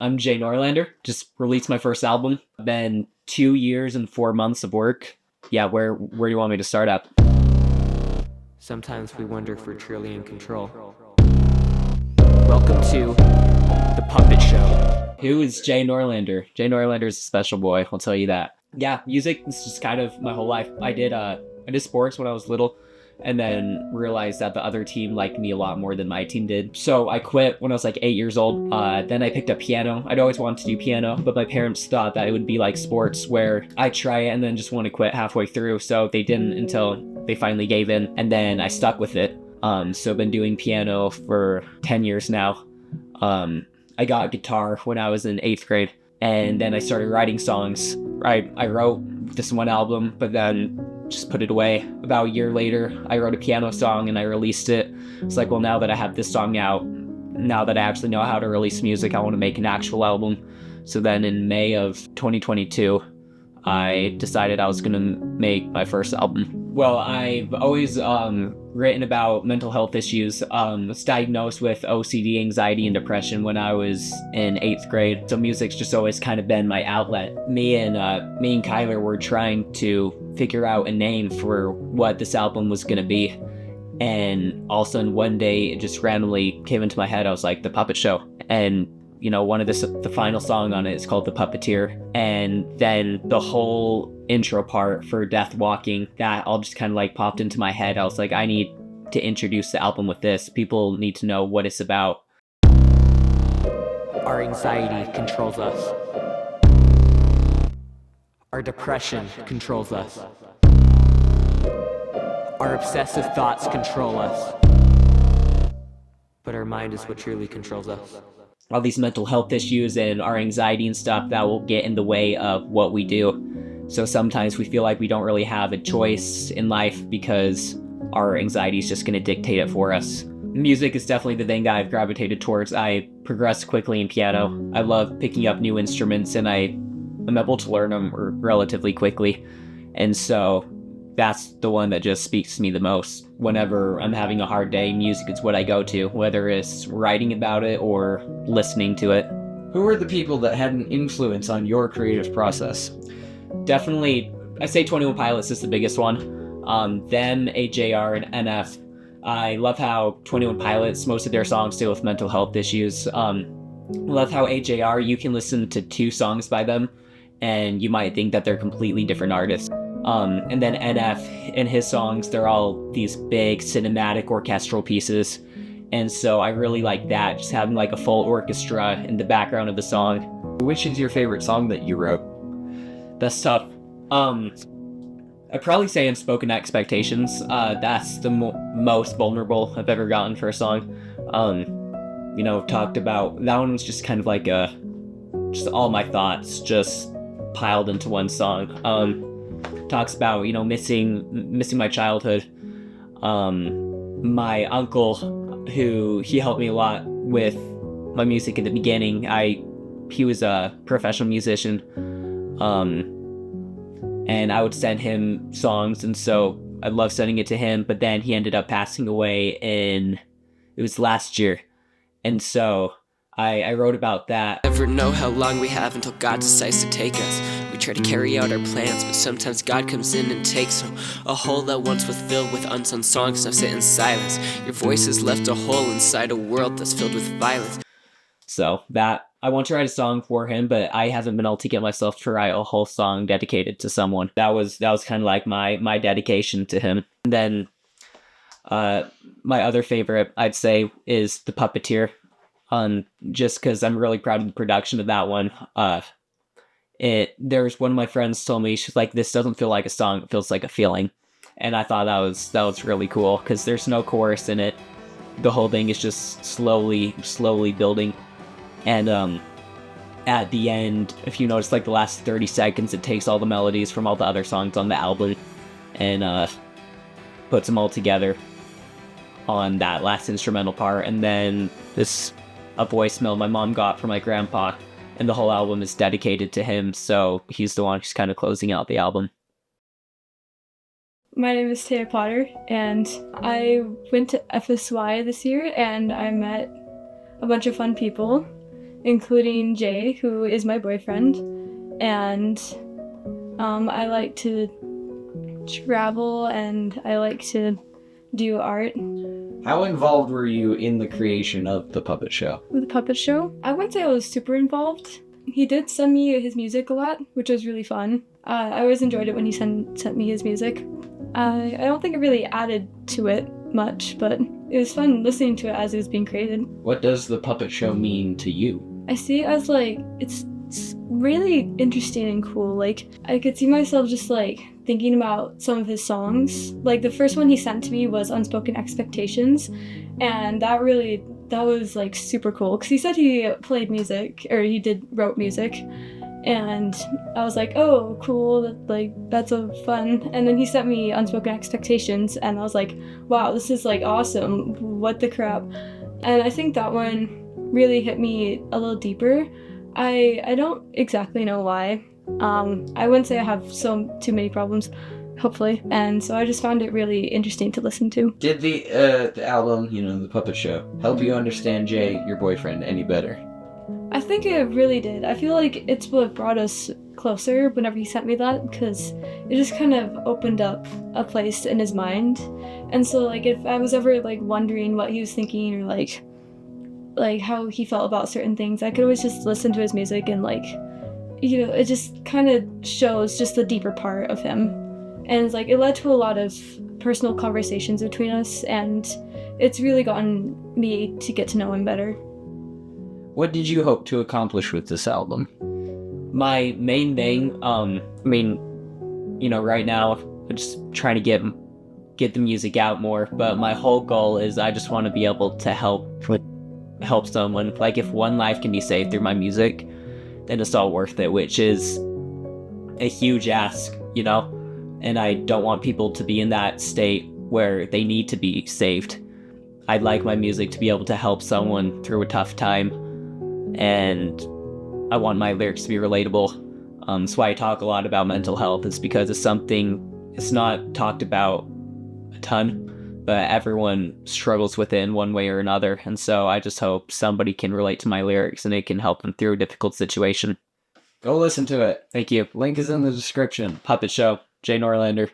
I'm Jay Norlander. Just released my first album. Been 2 years and 4 months of work. Yeah, where do you want me to start at? Sometimes we wonder if we're truly in control. Welcome to The Puppet Show. Who is Jay Norlander? Jay Norlander is a special boy, I'll tell you that. Yeah, music is just kind of my whole life. I did sports when I was little, and then realized that the other team liked me a lot more than my team did. So I quit when I was like 8 years old. Then I picked up piano. I'd always wanted to do piano, but my parents thought that it would be like sports where I'd try it and then just want to quit halfway through. So they didn't until they finally gave in, and then I stuck with it. So I've been doing piano for 10 years now. I got a guitar when I was in 8th grade, and then I started writing songs. I wrote this one album, but then just put it away. About a year later, I wrote a piano song and I released it. It's like, well, now that I have this song out, now that I actually know how to release music, I want to make an actual album. So then in May of 2022, I decided I was going to make my first album. Well, I've always written about mental health issues. Was diagnosed with OCD, anxiety, and depression when I was in 8th grade. So music's just always kind of been my outlet. Me and Kyler were trying to figure out a name for what this album was gonna be. And all of a sudden one day it just randomly came into my head. I was like, The Puppet Show. And the final song on it is called The Puppeteer. And then the whole intro part for Death Walking, that all just kind of like popped into my head. I was like, I need to introduce the album with this. People need to know what it's about. Our anxiety controls us. Our depression controls us. Our obsessive thoughts control us. But our mind is what truly controls us. All these mental health issues and our anxiety and stuff that will get in the way of what we do. So sometimes we feel like we don't really have a choice in life because our anxiety is just going to dictate it for us. Music is definitely the thing that I've gravitated towards. I progress quickly in piano. I love picking up new instruments, and I'm able to learn them relatively quickly. And so that's the one that just speaks to me the most. Whenever I'm having a hard day, music is what I go to, whether it's writing about it or listening to it. Who are the people that had an influence on your creative process? Definitely, I say 21 Pilots is the biggest one. Them, AJR, and NF. I love how 21 Pilots, most of their songs deal with mental health issues. Love how AJR, you can listen to 2 songs by them, and you might think that they're completely different artists. And then NF, in his songs, they're all these big cinematic orchestral pieces. And so I really like that, just having like a full orchestra in the background of the song. Which is your favorite song that you wrote? That's tough. I'd probably say Unspoken Expectations. That's the most vulnerable I've ever gotten for a song. Talked about, that one was just kind of like just all my thoughts just piled into one song. Talks about, missing my childhood. My uncle, who he helped me a lot with my music in the beginning. He was a professional musician. And I would send him songs, and so I loved sending it to him, but then he ended up passing away it was last year. And so I wrote about that. Never know how long we have until God decides to take us. We try to carry out our plans, but sometimes God comes in and takes them. A hole that once was filled with unsung songs now sit in silence. Your voice has left a hole inside a world that's filled with violence. So that, I want to write a song for him, but I haven't been able to get myself to write a whole song dedicated to someone. That was kind of like my dedication to him. And then my other favorite, I'd say, is The Puppeteer. Just because I'm really proud of the production of that one. There's one of my friends told me, she's like, this doesn't feel like a song, it feels like a feeling. And I thought that was really cool, because there's no chorus in it. The whole thing is just slowly building. And at the end, if you notice, like the last 30 seconds, it takes all the melodies from all the other songs on the album and puts them all together on that last instrumental part. And then a voicemail my mom got from my grandpa, and the whole album is dedicated to him, so he's the one who's kind of closing out the album. My name is Taya Potter, and I went to FSY this year, and I met a bunch of fun people. including Jay, who is my boyfriend, and I like to travel and I like to do art. How involved were you in the creation of the puppet show? With the puppet show, I wouldn't say I was super involved. He did send me his music a lot, which was really fun. I always enjoyed it when he sent me his music. I don't think it really added to it much, but it was fun listening to it as it was being created. What does the puppet show mean to you? I see it as like, it's really interesting and cool. Like, I could see myself just like thinking about some of his songs. Like the first one he sent to me was Unspoken Expectations, and that was like super cool because he said he played music, or he wrote music, and I was like, oh cool, that's so fun. And then he sent me Unspoken Expectations and I was like, wow, this is like awesome, what the crap. And I think that one really hit me a little deeper. I don't exactly know why. I wouldn't say I have too many problems, hopefully, and so I just found it really interesting to listen to. Did the album, the puppet show, help you understand Jay, your boyfriend, any better? I think it really did. I feel like it's what brought us closer whenever he sent me that, because it just kind of opened up a place in his mind. And so like if I was ever like wondering what he was thinking, or like how he felt about certain things, I could always just listen to his music and like, it just kind of shows just the deeper part of him. And it's like it led to a lot of personal conversations between us, and it's really gotten me to get to know him better. What did you hope to accomplish with this album? My main thing, right now I'm just trying to get the music out more, but my whole goal is I just want to be able to help someone. Like if one life can be saved through my music, then it's all worth it, which is a huge ask, and I don't want people to be in that state where they need to be saved. I'd like my music to be able to help someone through a tough time, and I want my lyrics to be relatable. That's why I talk a lot about mental health, is because it's not talked about a ton, but everyone struggles with it in one way or another, and so I just hope somebody can relate to my lyrics and it can help them through a difficult situation. Go listen to it. Thank you. Link is in the description. Puppet Show, Jay Norlander.